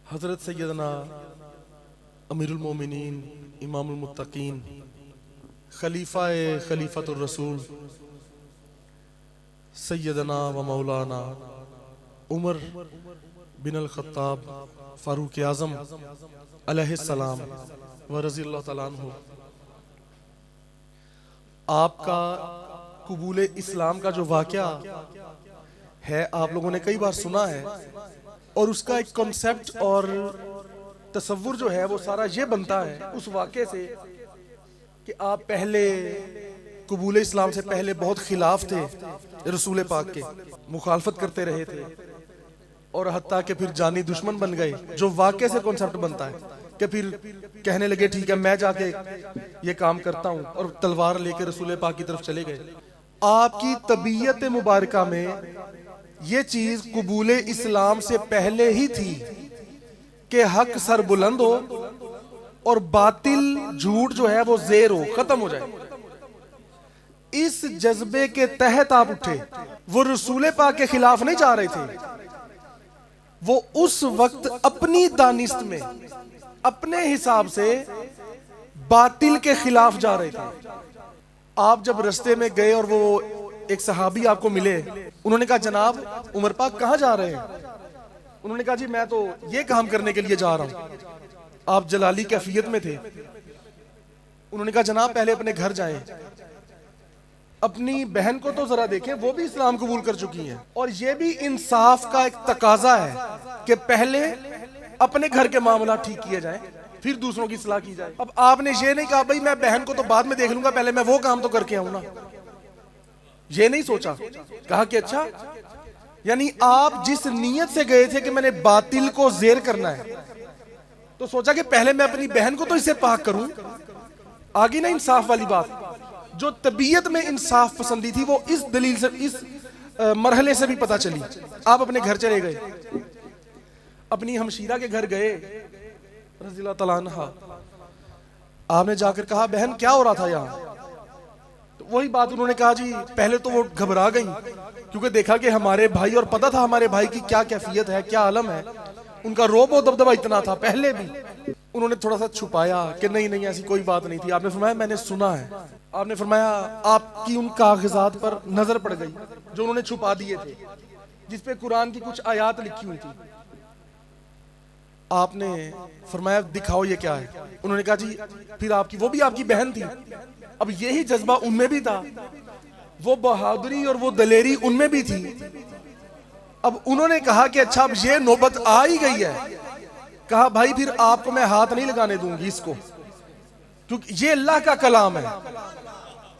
हज़रत सैयदना अमीरुल मोमिनीन इमामुल मुत्तकीन खलीफातुर रसूल सैयदना व मौलाना उमर बिन अल खत्ताब फारूक आज़म अलैहिस्सलाम व रज़ियल्लाहु तआला अन्हु, आपका कबूल इस्लाम का जो वाक़या है आप लोगों ने कई बार सुना है, और उसका एक कॉन्सेप्ट और तसव्वुर जो है वो सारा ये बनता है उस वाक़े से कि आप पहले कबूल इस्लाम से पहले बहुत खिलाफ थे, रसूल पाक के मुखालफत करते रहे थे और हत्ता के फिर जानी दुश्मन बन गए। जो वाक़े से कॉन्सेप्ट बनता है कि फिर कहने लगे ठीक है मैं जाके ये काम करता हूँ, और तलवार लेके रसूल पाक की तरफ चले गए। आपकी तबीयत मुबारका में ये चीज कबूल इस्लाम से पहले ही थी कि हक सर बुलंद हो और बातिल झूठ जो है वो ज़ेर हो, खत्म हो जाए। इस जज्बे के तहत आप उठे। वो रसूल पाक के खिलाफ नहीं जा रहे थे, वो उस वक्त अपनी दानिस्त में अपने हिसाब से बातिल के खिलाफ जा रहे थे। आप जब रास्ते में गए और वो एक सहाबी आपको मिले, उन्होंने कहा जनाब उमर पाक कहाँ जा रहे हैं? उन्होंने कहा जी मैं तो ये काम करने के लिए जा रहा हूं। आप जलाली कैफियत में थे। उन्होंने कहा जनाब पहले अपने घर जाएं, अपनी बहन को तो जरा देखें, वो भी इस्लाम कबूल कर चुकी हैं। और ये भी इंसाफ का एक तकाजा है कि पहले अपने घर के मामला ठीक किए जाएं, फिर दूसरों की सलाह की जाए। अब आपने ये नहीं कहा भाई मैं बहन को तो बाद में देख लूंगा, पहले मैं वो काम तो करके आऊं ना, ये नहीं सोचा। कहा कि अच्छा, यानी आप जिस नीयत से गए थे कि मैंने बातिल को ज़ेर करना है, तो सोचा कि पहले मैं अपनी बहन को तो इससे पाक करूं। आगे ना इंसाफ वाली बात, जो तबीयत में इंसाफ पसंदी थी वो इस दलील से, इस मरहले से भी पता चली। आप अपने घर चले गए, अपनी हमशीरा के घर गए रज़ियल्लाहु तआला अन्हा। आपने जाकर कहा बहन क्या हो रहा था यहाँ? तो वही बात उन्होंने कहा जी पहले तो वो घबरा गई क्योंकि देखा कि हमारे भाई, और पता था हमारे भाई की क्या कैफियत है, क्या आलम है, उनका रोब और दबदबा इतना था। पहले भी उन्होंने थोड़ा सा छुपाया कि नहीं नहीं ऐसी कोई बात नहीं थी। आपने फरमाया मैंने सुना है। आपने फरमाया आपकी उन कागजात पर नजर पड़ गई जो उन्होंने छुपा दिए थे, जिसपे कुरान की कुछ आयात लिखी हुई थी। आपने फरमाया दिखाओ ये क्या है? उन्होंने कहा जी फिर आपकी, वो भी आपकी बहन थी। अब यही जज्बा उनमें भी था, वो बहादुरी और वो दलेरी उनमें भी थी। अब उन्होंने कहा कि अच्छा अब ये नौबत आ ही गई है। कहा भाई फिर आपको मैं हाथ नहीं लगाने दूंगी इसको, क्योंकि ये अल्लाह का कलाम है,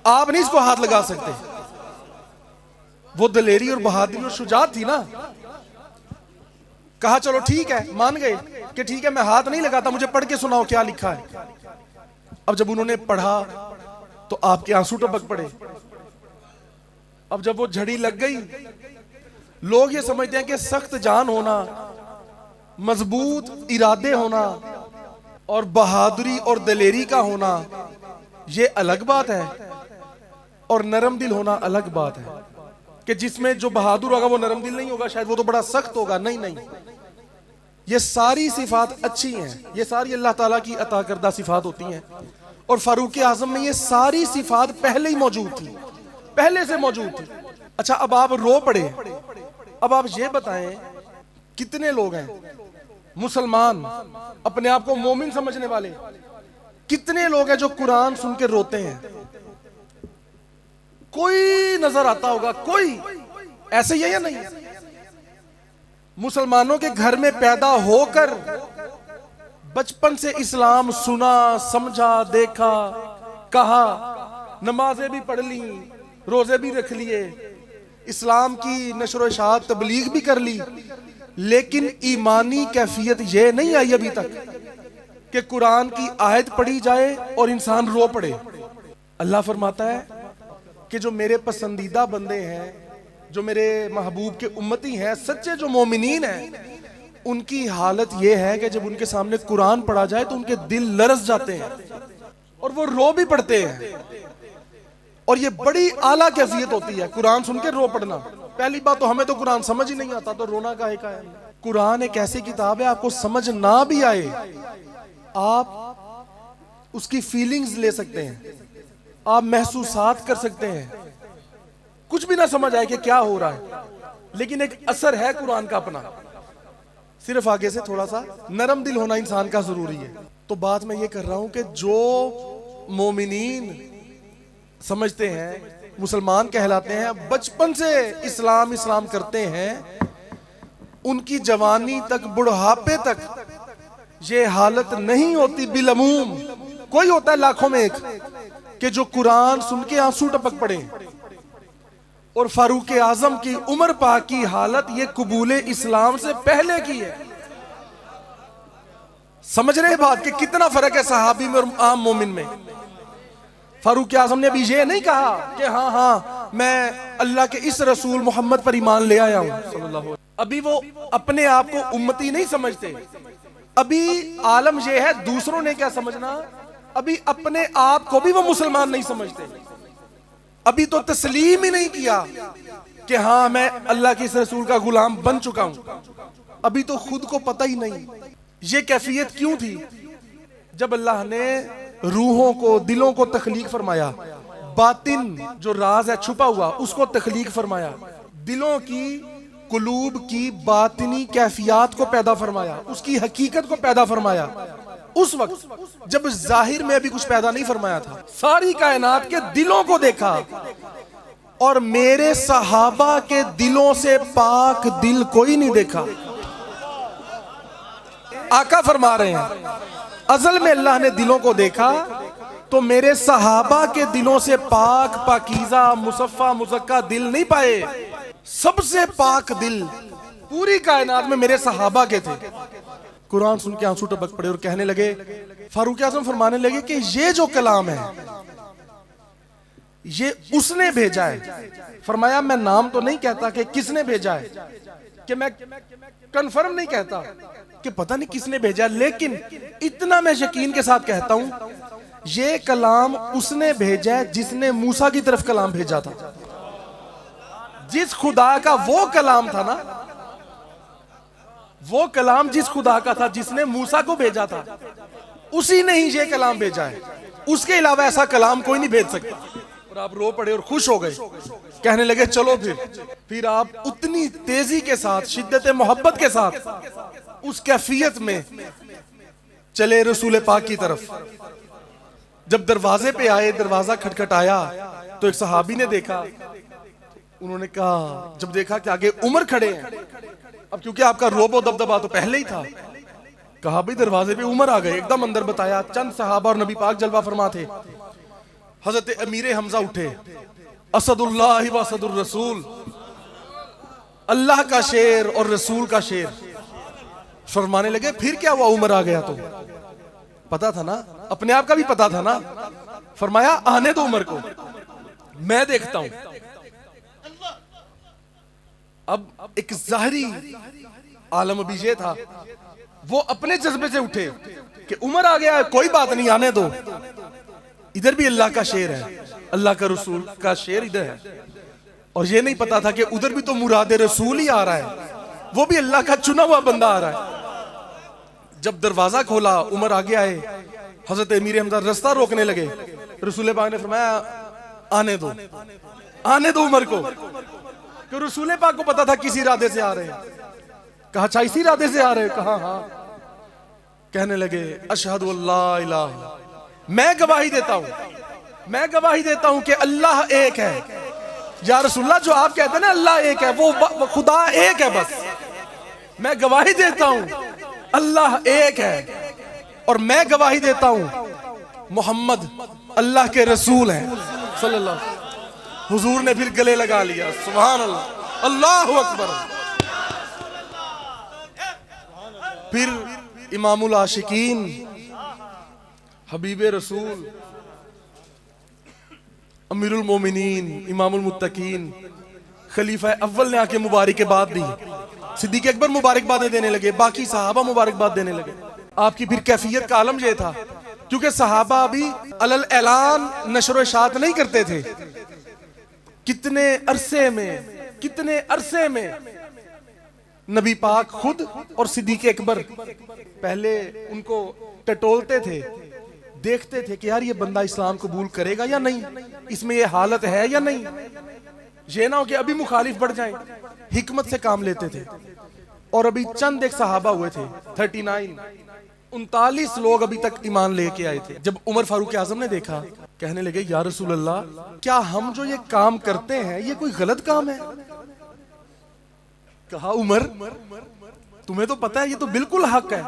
आप नहीं इसको हाथ लगा सकते। वो दलेरी और बहादुरी और शुजात थी ना। कहा चलो ठीक है, मान गए कि ठीक है मैं हाथ नहीं लगाता, मुझे पढ़ के सुनाओ क्या लिखा है। अब जब उन्होंने पढ़ा तो आपके आंसू टपक पड़े। अब जब वो झड़ी लग गई, लोग ये समझते हैं कि सख्त जान होना, मजबूत इरादे होना और बहादुरी और दलेरी का होना ये अलग बात है, और नरम दिल होना अलग बात है। कि जिसमें जो बहादुर होगा वो नरम दिल नहीं होगा, शायद वो तो बड़ा सख्त होगा। नहीं नहीं, ये सारी सिफात अच्छी हैं, ये सारी अल्लाह ताला की अता करदा सिफात होती हैं। और फारूक आजम में ये सारी सिफात पहले ही मौजूद थी, पहले से मौजूद थी। अच्छा अब आप रो पड़े। अब आप ये बताएं कितने लोग हैं मुसलमान अपने आप को मोमिन समझने वाले, कितने लोग हैं जो कुरान सुन के रोते हैं? कोई नजर आता होगा? कोई ऐसे ही है या नहीं? मुसलमानों के घर में पैदा होकर बचपन से इस्लाम सुना, समझा, देखा, कहा, नमाजें भी पढ़ ली, रोजे भी रख लिए, इस्लाम की नशर इशाअत तबलीग भी कर ली, लेकिन ईमानी कैफियत ये नहीं आई अभी तक कि कुरान की आयत पढ़ी जाए और इंसान रो पड़े। अल्लाह फरमाता है कि जो मेरे पसंदीदा बंदे हैं, जो मेरे महबूब के उम्मती हैं, सच्चे जो मोमिनीन हैं, उनकी हालत यह है कि जब उनके सामने कुरान पढ़ा जाए तो उनके दिल लरस जाते हैं और वो रो भी पड़ते हैं। और ये बड़ी आला कैफियत होती है कुरान सुन के रो पड़ना। पहली बात तो हमें तो कुरान समझ ही नहीं आता, तो रोना काहे का है। कुरान एक ऐसी किताब है, आपको समझ ना भी आए, आप उसकी फीलिंग्स ले सकते हैं, आप महसूसात कर सकते हैं। कुछ भी ना समझ आए कि क्या हो रहा है, लेकिन एक असर है कुरान का अपना। सिर्फ आगे से थोड़ा सा नरम दिल होना इंसान का जरूरी है। तो बात मैं ये कर रहा हूं कि जो मोमिनीन समझते हैं, मुसलमान कहलाते हैं, बचपन से इस्लाम इस्लाम करते हैं, उनकी जवानी तक, बुढ़ापे तक ये हालत नहीं होती। बिलमूम कोई होता है लाखों में एक कि जो कुरान सुन के आंसू टपक पड़े। और फारूक आजम की उमर पाक की हालत ये कबूले इस्लाम से पहले की है। समझ रहे बात कि कितना फर्क है सहाबी में और आम मोमिन में। फारूक आजम ने अभी ये नहीं कहा कि हाँ हाँ मैं अल्लाह के इस रसूल मोहम्मद पर ईमान ले आया हूं सल्लल्लाहु। अभी वो अपने आप को उम्मती नहीं समझते। अभी आलम यह है, दूसरों ने क्या समझना, अभी अपने आप को भी वो मुसलमान नहीं समझते। अभी तो तस्लीम ही नहीं किया कि हाँ मैं अल्लाह के इस रसूल का गुलाम बन चुका हूं। अभी तो खुद को पता ही नहीं। ये कैफियत क्यों थी? जब अल्लाह ने रूहों को, दिलों को तख्लीक फरमाया, बातिन जो राज है छुपा हुआ उसको तख्लीक फरमाया, दिलों की, कुलूब की बातिनी कैफियत को पैदा फरमाया, उसकी हकीकत को पैदा फरमाया। उस वक्त जब जाहिर में अभी कुछ पैदा नहीं फरमाया था, सारी कायनात के दिलों को देखा और मेरे सहाबा के दिलों से पाक दिल कोई नहीं देखा। आका फरमा रहे हैं अज़ल में अल्लाह ने दिलों को देखा तो मेरे सहाबा के दिलों से पाक, पाकीज़ा, मुसफ़ा, मुज़क्का दिल नहीं पाए। सबसे पाक दिल पूरी कायनात में मेरे सहाबा के थे। कुरान सुन के आंसू टपक पड़े और कहने लगे, फारूक आज़म फरमाने लगे कि ये जो कलाम है ये उसने भेजा है। फरमाया मैं नाम तो नहीं कहता कि किसने भेजा है, कि मैं कंफर्म नहीं कहता कि पता नहीं किसने भेजा, लेकिन इतना मैं यकीन के साथ कहता हूं ये कलाम उसने भेजा है जिसने मूसा की तरफ कलाम भेजा था। जिस खुदा का वो कलाम था ना, वो कलाम जिस खुदा का था जिसने मूसा को भेजा था, उसी ने ही ये कलाम भेजा है। उसके अलावा ऐसा कलाम कोई नहीं भेज सकता। और आप रो पड़े और खुश हो गए, कहने लगे चलो फिर आप उतनी तेजी के साथ, शिद्दत मोहब्बत के साथ उस कैफियत में चले रसूल पाक की तरफ। जब दरवाजे पे आए, दरवाजा खटखटाया तो एक सहाबी ने देखा। उन्होंने कहा, जब देखा कि आगे उमर खड़े हैं, अब क्योंकि आपका रोबो दबदबा तो पहले ही था, कहा भाई दरवाजे पे उमर आ गए। एकदम अंदर बताया चंद सहाबा और नबी पाक जलवा फरमा थे। हजरत अमीर हमजा उठे, असदुल्लाह व असदुर रसूल, अल्लाह का शेर और रसूल का शेर। फरमाने लगे फिर क्या हुआ, उमर आ गया तो? पता था ना, अपने आप का भी पता था ना। फरमाया आने दो उमर को, मैं देखता हूं। अब एक जाहिरी आलम भी ये था, वो अपने जज्बे से उठे कि उमर आ गया है, कोई बात नहीं, आने दो। इधर भी अल्लाह का शेर है, अल्लाह का रसूल का शेर इधर है। और ये नहीं पता था कि उधर भी तो मुराद रसूल ही आ रहा है, वो भी अल्लाह का चुना हुआ बंदा आ रहा है। जब दरवाजा खोला, उमर आगे आए, हजरत अमीर हमजा रास्ता रोकने लगे। रसूल पाक ने फरमाया आने दो, आने दो उमर को। कि रसूल पाक को पता था किस इरादे से आ रहे हैं। कहा अच्छा इसी इरादे से आ रहे हैं? कहा हाँ। कहने लगे अशहदु अल्ला इलाहा, मैं गवाही देता हूं, मैं गवाही देता हूं कि अल्लाह एक है। या रसूलल्लाह, जो आप कहते हैं ना अल्लाह एक है, वो खुदा एक है बस। मैं गवाही देता हूं अल्लाह एक है, और मैं गवाही देता हूं मोहम्मद अल्लाह के रसूल हैं सल्लल्लाहु। हुजूर ने फिर गले लगा लिया, सुभान अल्लाह, अल्लाहु अकबर। फिर इमामुल आशिकीन, हबीब रसूल, अमीरुल मोमिनीन, इमामुल मुत्तकीन, खलीफा अव्वल ने आके मुबारकबाद दी। सिद्दीक अकबर मुबारकबादें देने लगे, बाकी सहाबा मुबारकबाद देने लगे। आपकी फिर कैफियत का आलम यह था, क्योंकि सहाबा अभी अलल ऐलान नशर इशात नहीं करते थे। कितने अरसे में नबी पाक खुद और सिद्दीक अकबर पहले उनको टटोलते थे, देखते थे कि यार ये बंदा इस्लाम कबूल करेगा या नहीं, इसमें ये हालत है या नहीं, ये ना हो कि अभी मुखालिफ बढ़ जाए। हिकमत से काम लेते थे। और अभी चंद एक सहाबा हुए थे, 39 लोग अभी तक ईमान लेके आए थे। जब उमर फारूक आजम ने देखा, कहने लगे या रसूल अल्लाह, क्या हम जो ये काम करते हैं ये कोई गलत काम है? कहा उमर तुम्हें तो पता है ये तो बिल्कुल हक है।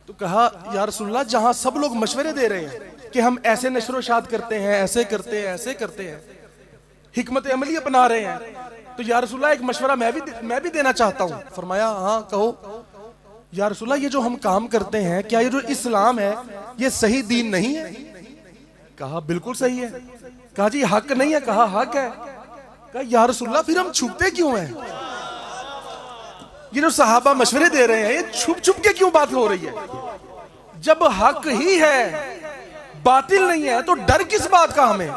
तो कहा या रसूल अल्लाह, जहां सब लोग मशवरे दे रहे हैं कि हम ऐसे नशरो शाद करते हैं, ऐसे करते हैं, ऐसे करते हैं, हिकमत अमली अपना रहे हैं, तो या रसूल अल्लाह एक मशवरा मैं भी देना चाहता हूं। फरमाया हाँ कहो। या रसूल अल्लाह, ये जो हम काम करते हैं, क्या ये जो इस्लाम है ये सही दीन नहीं है? कहा बिल्कुल सही है। कहा जी हक नहीं है? कहा हक है। कहा या रसूल अल्लाह, फिर हम छुपते क्यों हैं? ये जो सहाबा मशवरे दे रहे हैं ये छुप छुप के क्यों बात हो रही है? जब हक ही है, बातिल नहीं है, तो डर किस बात का हमें?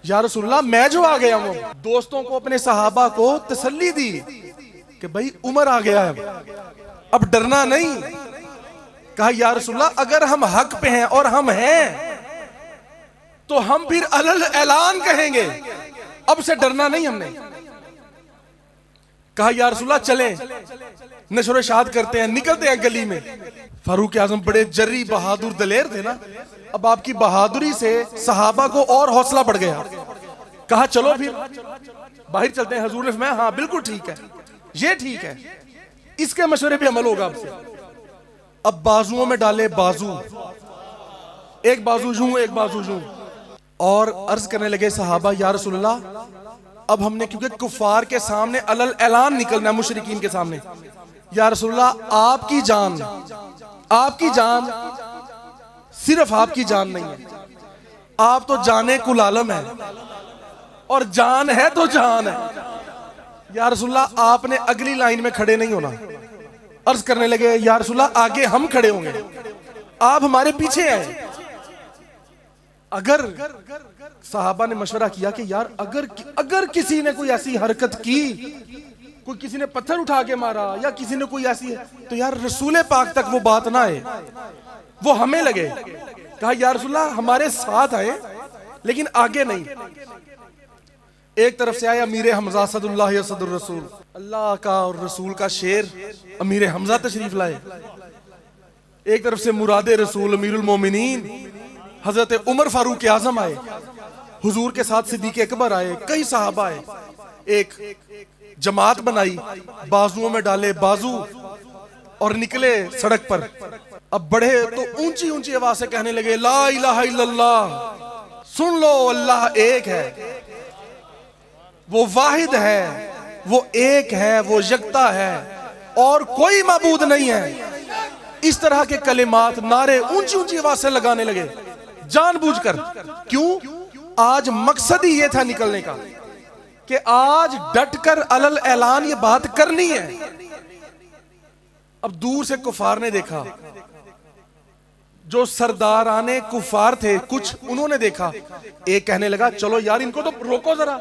या रसूल अल्लाह, मैं जो आ गया हूं, दोस्तों को, अपने सहाबा को तसल्ली दी कि भाई उमर आ गया है, अब डरना नहीं। कहा या रसूल अल्लाह, अगर हम हक पे हैं और हम हैं तो हम फिर अलल ऐलान कहेंगे, अब से डरना नहीं हमने। कहा या रसूल अल्लाह, चलें नशर शाद करते हैं, निकलते हैं गली में। फारूक आजम बड़े जर्री बहादुर दलेर थे ना, अब आपकी बहादुरी से सहाबा को और हौसला बढ़ गया। कहा चलो फिर बाहर चलते हैं। हजूर ने फरमाया हाँ बिल्कुल ठीक है, ये ठीक है, इसके मशवरे पे अमल होगा आपसे। अब बाजुओं में डाले बाजू, एक बाजू यूं एक बाजू यूं, और अर्ज करने लगे सहाबा या रसूल अल्लाह, अब हमने क्योंकि कुफार के सामने अलल ऐलान निकलना है, मुशरिकीन के सामने, या रसूल अल्लाह आपकी जान सिर्फ आपकी जान नहीं है, आप तो जाने कुल आलम है, और जान है तो जान है। या रसूल अल्लाह, आपने अगली लाइन में खड़े नहीं होना। अर्ज करने लगे या रसूल अल्लाह, आगे हम खड़े होंगे, आप हमारे पीछे हैं। अगर सहाबा ने मशवरा किया कि यार अगर किसी ने कोई ऐसी हरकत की, कोई किसी ने पत्थर उठा के मारा या किसी ने कोई ऐसी है, तो यार रसूल पाक तक वो बात ना आए, वो हमें लगे। कहा या रसूल अल्लाह, हमारे साथ आए लेकिन आगे नहीं। एक तरफ से आया अमीर हमजा सदुल्लाह सदुर रसूल, अल्लाह का और रसूल का शेर अमीर हमजा तशरीफ लाए। एक तरफ से मुरादे रसूल अमीरुल मोमिनीन हजरत उमर फारूक आजम आए, हुजूर के साथ सिद्दीक अकबर आए, कई सहाबा आए, एक जमात बनाई, बाजुओं में डाले बाजू और निकले सड़क पर। अब बढ़े तो ऊंची ऊंची आवाज से कहने लगे ला इलाहा इल्लल्लाह, सुन लो अल्लाह एक है, वो वाहिद है, वो एक है, वो यकता है और कोई माबूद नहीं है। इस तरह के कलिमात नारे ऊंची ऊंची आवाज से लगाने लगे जानबूझकर। क्यों? आज मकसद ही ये था निकलने का कि आज डटकर अलल ऐलान ये बात करनी है। अब दूर से कुफार ने देखा, जो सरदाराने कुफार थे कुछ, उन्होंने देखा, एक कहने लगा चलो यार इनको तो रोको जरा,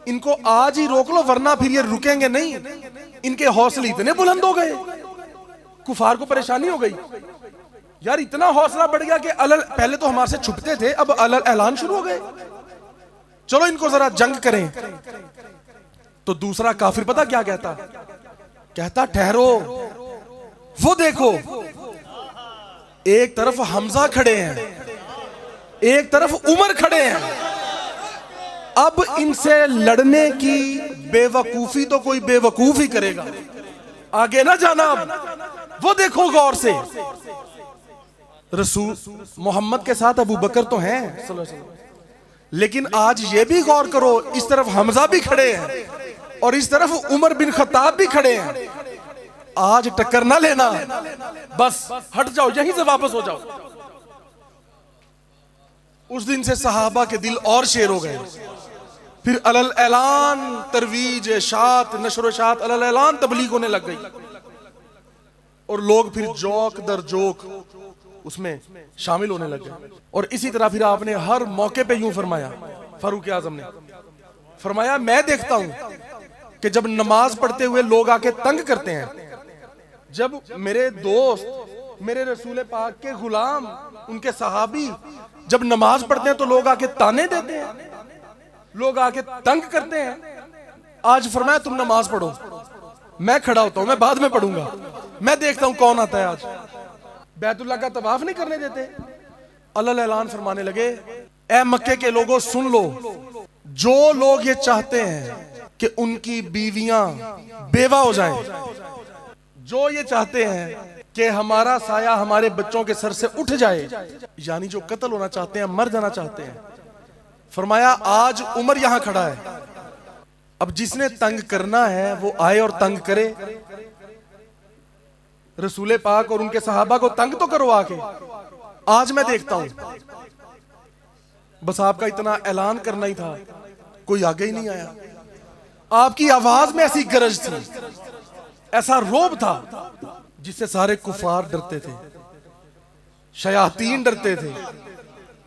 इनको आज ही रोक लो वरना फिर ये रुकेंगे नहीं। इनके हौसले इतने बुलंद हो गए, कुफार को परेशानी हो गई, यार इतना हौसला बढ़ गया कि पहले तो हमारे से छुपते थे, अब अलल ऐलान शुरू हो गए, चलो इनको जरा जंग करें। तो दूसरा काफिर पता क्या कहता ठहरो, वो देखो एक तरफ हमजा खड़े हैं, एक तरफ उमर खड़े हैं, अब इनसे लड़ने की बेवकूफी तो कोई बेवकूफ ही करेगा, आगे ना जाना। अब वो देखो गौर से, रसूल मोहम्मद के साथ अबू बकर तो हैं, लेकिन आज ये भी गौर करो, इस तरफ हमजा भी खड़े हैं और इस तरफ उमर बिन खत्ताब भी खड़े हैं। आज टक्कर ना लेना, बस हट जाओ, यहीं से वापस हो जाओ। उस दिन से सहाबा के दिल और शेर हो गए। फिर अलल ऐलान तरवीज शात नशर शात अलल ऐलान तबलीग होने लग गई, और लोग फिर जोक दर जोक उसमें शामिल होने लग गए। और इसी तरह फिर आपने हर मौके पे यूं फरमाया, फारूक आजम ने फरमाया मैं देखता हूं कि जब नमाज पढ़ते हुए लोग आके तंग करते हैं, जब मेरे दोस्त, मेरे रसूल पाक के गुलाम, उनके सहाबी जब नमाज पढ़ते हैं तो लोग आके ताने देते हैं, लोग आके तंग करते हैं। आज फरमाया तुम नमाज पढ़ो, मैं खड़ा होता हूं, मैं बाद में पढ़ूंगा, मैं देखता हूं कौन आता है। आज बैतुल्लाह का तवाफ नहीं करने देते। अल्लाह ऐलान फरमाने लगे, ए मक्के के लोगों सुन लो, जो लोग ये चाहते हैं कि उनकी बीवियां बेवा हो जाएं, जो ये चाहते हैं कि हमारा साया हमारे बच्चों के सर से उठ जाए, यानी जो कत्ल होना चाहते हैं, मर जाना चाहते हैं, फरमाया आज उमर यहां खड़ा है, अब जिसने तंग करना है वो आए और तंग करे। रसूले पाक और उनके सहाबा को तंग तो करो आके, आज मैं देखता हूं। बस आपका इतना ऐलान करना ही था, कोई आगे ही नहीं आया। आपकी आवाज में ऐसी गरज थी, ऐसा रोब था जिससे सारे कुफार डरते थे, शयातीन डरते थे,